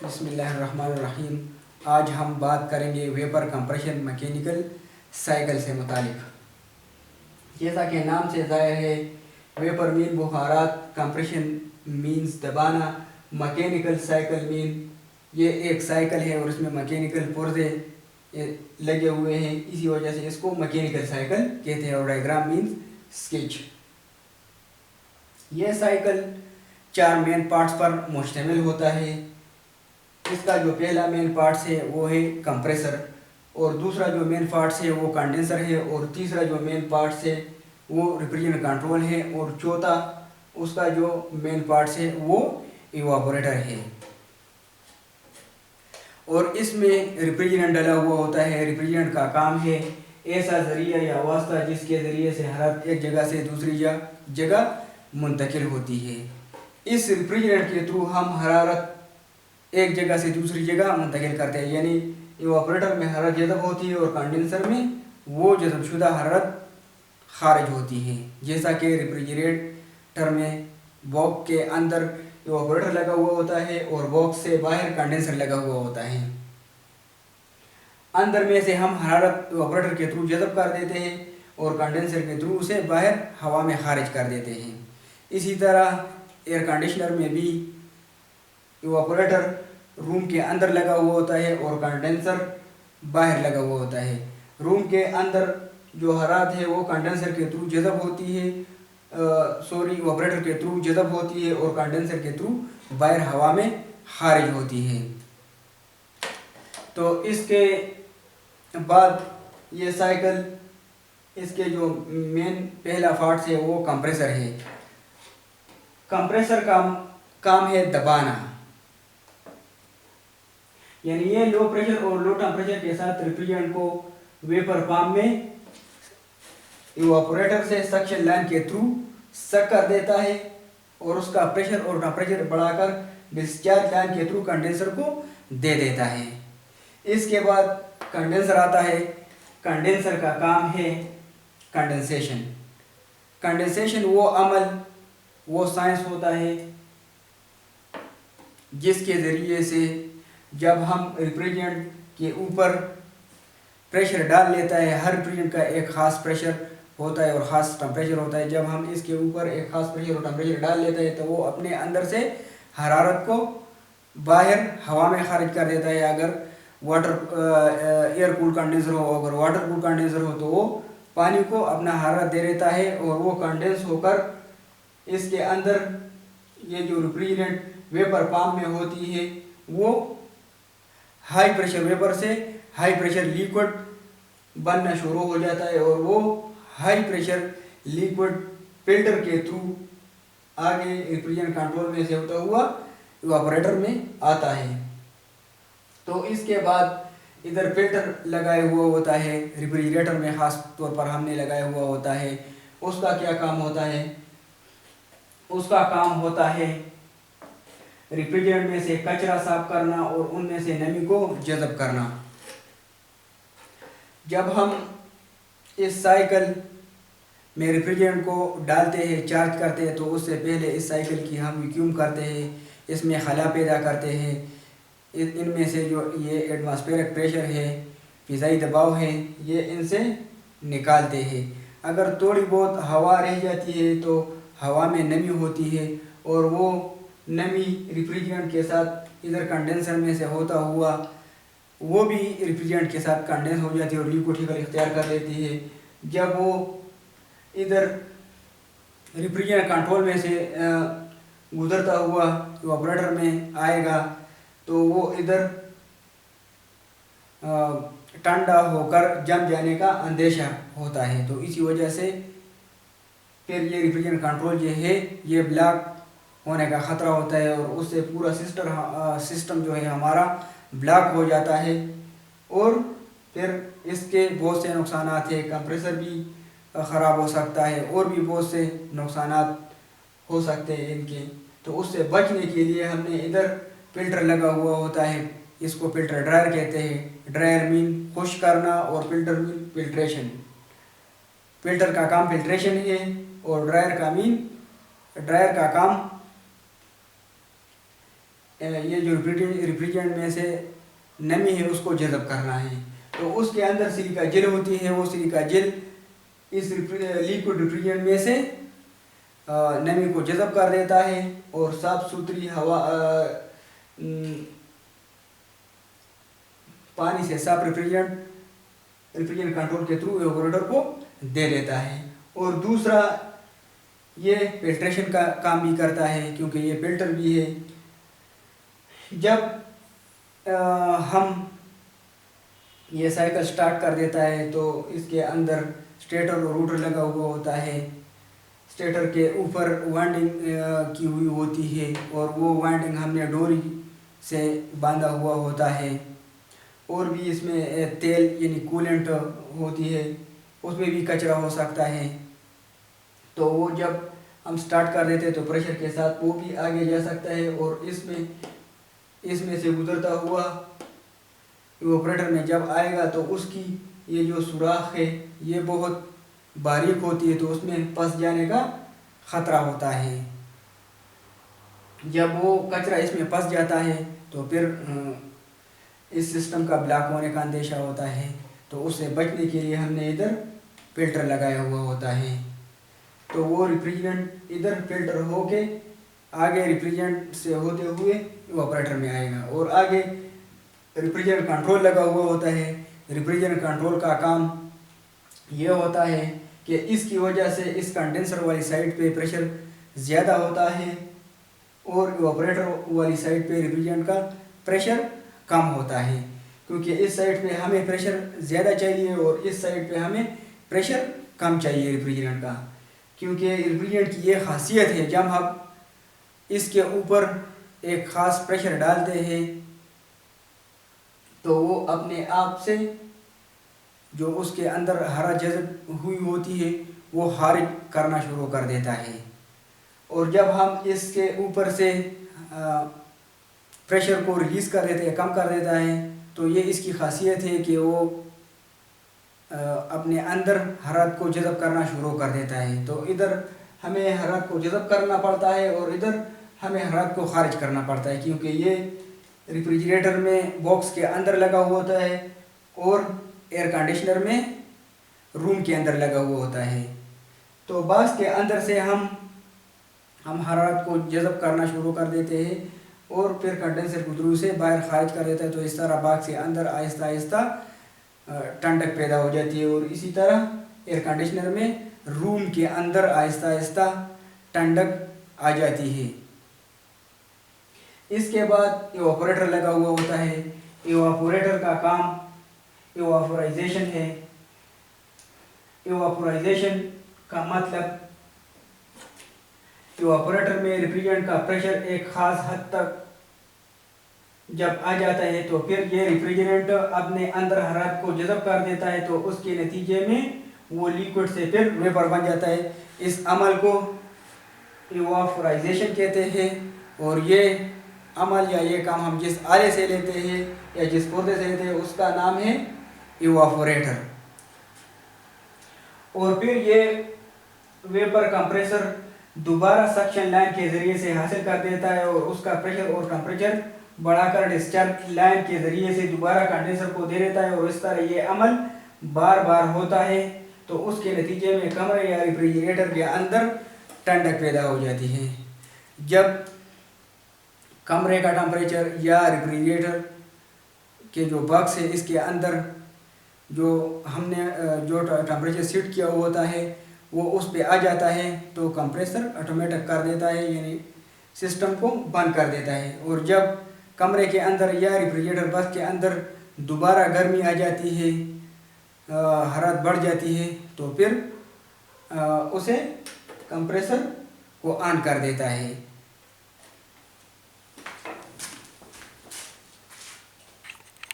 बिस्मिल्लाहिर्रहमानिर्रहीम। आज हम बात करेंगे वेपर कंप्रेशन मैकेनिकल साइकिल से मुतालिक। जैसा कि नाम से ज़ाहिर है, वेपर मीन बुखारात, कंप्रेशन मीन्स दबाना, मैकेनिकल साइकिल मीन ये एक साइकिल है और इसमें मैकेनिकल पुर्जे लगे हुए हैं, इसी वजह से इसको मैकेनिकल साइकिल कहते हैं। और डायग्राम मीन्स स्केच। यह साइकिल 4 मेन पार्ट्स पर मुश्तमिल होता है। इसका जो पहला मेन पार्ट्स है वो है कंप्रेसर, और दूसरा जो मेन पार्ट्स है वो कंडेंसर है, और तीसरा जो मेन पार्ट्स है वो रेफ्रिजरेशन कंट्रोल है, और चौथा उसका जो मेन पार्ट्स है वो इवापोरेटर है। और इसमें रेफ्रिजरेंट डला हुआ होता है। रेफ्रिजरेंट का काम है ऐसा ज़रिया या वास्ता जिसके ज़रिए से हरारत एक जगह से दूसरी जगह मुंतकिल होती है। इस रेफ्रिजरेंट के थ्रू हम हरारत एक जगह से दूसरी जगह मुंतकिल करते हैं, यानी इवापोरेटर में हरारत जज़ब होती है और कंडेंसर में वो जज़बशुदा हरारत खारिज होती है। जैसा कि रेफ्रिजरेटर में बॉक्स के अंदर इवापोरेटर लगा हुआ होता है और बॉक्स से बाहर कंडेंसर लगा हुआ होता है। अंदर में से हम हरारत इवापोरेटर के थ्रू जज़ब कर देते हैं और कंडेंसर के थ्रू उसे बाहर हवा में खारिज कर देते हैं। इसी तरह एयर कंडीशनर में भी इवापोरेटर रूम के अंदर लगा हुआ होता है और कंडेंसर बाहर लगा हुआ होता है। रूम के अंदर जो हरारत है वो कंडेंसर के थ्रू जज़ब होती है, इवापोरेटर के थ्रू जज़ब होती है और कंडेंसर के थ्रू बाहर हवा में खारिज होती है। तो इसके बाद ये साइकिल, इसके जो मेन पहला पार्ट है वो कंप्रेसर है। कंप्रेसर का काम है दबाना, यानी ये लो प्रेशर और लो टेम्परेचर के साथ रेफ्रिजरेंट को वेपर पंप में इवापोरेटर से सक्शन लाइन के थ्रू सक कर देता है और उसका प्रेशर और टेम्परेचर बढ़ाकर डिस्चार्ज लाइन के थ्रू कंडेंसर को दे देता है। इसके बाद कंडेंसर आता है। कंडेंसर का काम है कंडेंसेशन। कंडेंसेशन वो अमल, वो साइंस होता है जिसके ज़रिए से जब हम रेफ्रिजरेंट के ऊपर प्रेशर डाल लेता है, हर रेफ्रिजरेंट का एक ख़ास प्रेशर होता है और ख़ास टेम्परेचर होता है। जब हम इसके ऊपर एक ख़ास प्रेशर और टेम्परेचर डाल लेते हैं तो वो अपने अंदर से हरारत को बाहर हवा में खारिज कर देता है। अगर एयर कूल कंडेंसर हो, अगर वाटर कूल कंडेंसर हो तो वो पानी को अपना हरारत दे देता है और वो कंडेंस होकर इसके अंदर ये जो रेफ्रिजरेंट वेपर पंप में होती है वो हाई प्रेशर वेपर से हाई प्रेशर लिक्विड बनना शुरू हो जाता है और वो हाई प्रेशर लिक्विड फिल्टर के थ्रू आगे रेफ्रिजरेंट कंट्रोल में से होता हुआ इवापोरेटर में आता है। तो इसके बाद इधर फिल्टर लगाए हुआ होता है रेफ्रिजरेटर में, ख़ास तौर पर हमने लगाया हुआ होता है। उसका क्या काम होता है? उसका काम होता है रेफ्रिजरेंट में से कचरा साफ करना और उनमें से नमी को जज़ब करना। जब हम इस साइकिल में रेफ्रिजरेंट को डालते हैं, चार्ज करते हैं, तो उससे पहले इस साइकिल की हम वैक्यूम करते हैं, इसमें खला पैदा करते हैं। इनमें से जो ये एटमॉस्फेरिक प्रेशर है, फ़िज़ाई दबाव है, ये इनसे निकालते हैं। अगर थोड़ी बहुत हवा रह जाती है तो हवा में नमी होती है और वो नमी रेफ्रिजरेंट के साथ इधर कंडेंसर में से होता हुआ वो भी रेफ्रिजरेंट के साथ कंडेंस हो जाती है और लिक्विड शक्ल इख्तियार कर लेती है। जब वो इधर रेफ्रिजरेंट कंट्रोल में से गुजरता हुआ इवापोरेटर में आएगा तो वो इधर ठंडा होकर जम जाने का अंदेशा होता है। तो इसी वजह से फिर ये रेफ्रिजरेंट कंट्रोल जो है ये ब्लॉक होने का ख़तरा होता है और उससे पूरा सिस्टम जो है हमारा ब्लॉक हो जाता है और फिर इसके बहुत से नुकसान हैं। कंप्रेसर भी ख़राब हो सकता है और भी बहुत से नुकसान हो सकते हैं इनके। तो उससे बचने के लिए हमने इधर फ़िल्टर लगा हुआ होता है, इसको फ़िल्टर ड्रायर कहते हैं। ड्रायर मीन खुश करना और फ़िल्टर मीन फिल्ट्रेशन। फ़िल्टर का काम फिल्ट्रेशन है और ड्रायर का काम ये जो रिफ्रिजरेंट में से नमी है उसको जज़ब करना है। तो उसके अंदर सिलिका जेल होती है, वो सिलिका जेल इस लिक्विड रिफ्रिजरेंट में से नमी को जज़ब कर देता है और साफ सुथरी हवा पानी से साफ रिफ्रिजरेंट कंट्रोल के थ्रू एवापोरेटर को दे देता है। और दूसरा ये फिल्ट्रेशन का काम भी करता है, क्योंकि ये फिल्टर भी है। जब हम ये साइकिल स्टार्ट कर देता है तो इसके अंदर स्टेटर और रोटर लगा हुआ होता है। स्टेटर के ऊपर वाइंडिंग की हुई होती है और वो वाइंडिंग हमने डोरी से बांधा हुआ होता है। और भी इसमें तेल यानी कूलेंट होती है, उसमें भी कचरा हो सकता है। तो वो जब हम स्टार्ट कर देते हैं तो प्रेशर के साथ वो भी आगे जा सकता है और इसमें से गुजरता हुआ इवेपोरेटर में जब आएगा तो उसकी ये जो सुराख है ये बहुत बारीक होती है, तो उसमें फंस जाने का ख़तरा होता है। जब वो कचरा इसमें फंस जाता है तो फिर इस सिस्टम का ब्लॉक होने का अंदेशा होता है। तो उससे बचने के लिए हमने इधर फिल्टर लगाया हुआ होता है। तो वो रिफ्रिजरेंट इधर फिल्टर होके आगे रिफ्रिजरेंट से होते हुए इवेपोरेटर में आएगा और आगे रिफ्रिजरेंट कंट्रोल लगा हुआ होता है। रिफ्रिजरेंट कंट्रोल का काम ये होता है कि इसकी वजह से इस कंडेंसर वाली साइड पे प्रेशर ज़्यादा होता है और इवेपोरेटर वाली साइड पे रिफ्रिजरेंट का प्रेशर कम होता है, क्योंकि इस साइड पे हमें प्रेशर ज़्यादा चाहिए और इस साइड पे हमें प्रेशर कम चाहिए रिफ्रिजरेंट का। क्योंकि रिफ्रिजरेंट की ये खासियत है, जब हम इसके ऊपर एक ख़ास प्रेशर डालते हैं तो वो अपने आप से जो उसके अंदर हरा जज़ब हुई होती है वो खारिज करना शुरू कर देता है। और जब हम इसके ऊपर से प्रेशर को रिलीज़ कर देते हैं, कम कर देता है, तो ये इसकी खासियत है कि वो अपने अंदर हरारत को जज़ब करना शुरू कर देता है। तो इधर हमें हरारत को जज़ब करना पड़ता है और इधर हमें हरारत को खारिज करना पड़ता है, क्योंकि ये रेफ्रिजरेटर में बॉक्स के अंदर लगा हुआ होता है और एयर कंडीशनर में रूम के अंदर लगा हुआ होता है। तो बॉक्स के अंदर से हम हरारत को जज़ब करना शुरू कर देते हैं और फिर कंडेंसर के थ्रू से बाहर खारिज कर देता है। तो इस तरह बॉक्स के अंदर आहिस्ता आहिस्ता ठंडक पैदा हो जाती है और इसी तरह एयर कंडीशनर में रूम के अंदर आहिस्ता आहिस्ता ठंडक आ जाती है। इसके बाद इवेपोरेटर लगा हुआ होता है। इवेपोरेटर का काम इवेपोराइजेशन है। इवेपोराइजेशन का मतलब इवेपोरेटर में रिफ्रिजरेंट का प्रेशर एक ख़ास हद तक जब आ जाता है तो फिर ये रिफ्रिजरेंट अपने अंदर हरारत को जज़ब कर देता है, तो उसके नतीजे में वो लिक्विड से फिर वेपर बन जाता है। इस अमल को इवेपोराइजेशन कहते हैं और ये अमल या ये काम हम जिस आले से लेते हैं या जिस पौधे से लेते हैं उसका नाम है इवेपोरेटर। और फिर ये वेपर कंप्रेसर दोबारा सक्शन लाइन के ज़रिए से हासिल कर देता है और उसका प्रेशर और टेम्परेचर बढ़ाकर डिस्चार्ज लाइन के ज़रिए से दोबारा कंडेंसर को दे देता है और इस तरह ये अमल बार बार होता है। तो उसके नतीजे में कमरे या रेफ्रिजरेटर के अंदर ठंडक पैदा हो जाती है। जब कमरे का टेम्परेचर या रेफ्रिजरेटर के जो बॉक्स है इसके अंदर जो हमने जो टेम्परेचर सेट किया हुआ होता है वो उस पे आ जाता है तो कंप्रेसर ऑटोमेटिक कर देता है, यानी सिस्टम को बंद कर देता है। और जब कमरे के अंदर या रेफ्रिजरेटर बॉक्स के अंदर दोबारा गर्मी आ जाती है, हरारत बढ़ जाती है, तो फिर उसे कंप्रेसर को ऑन कर देता है।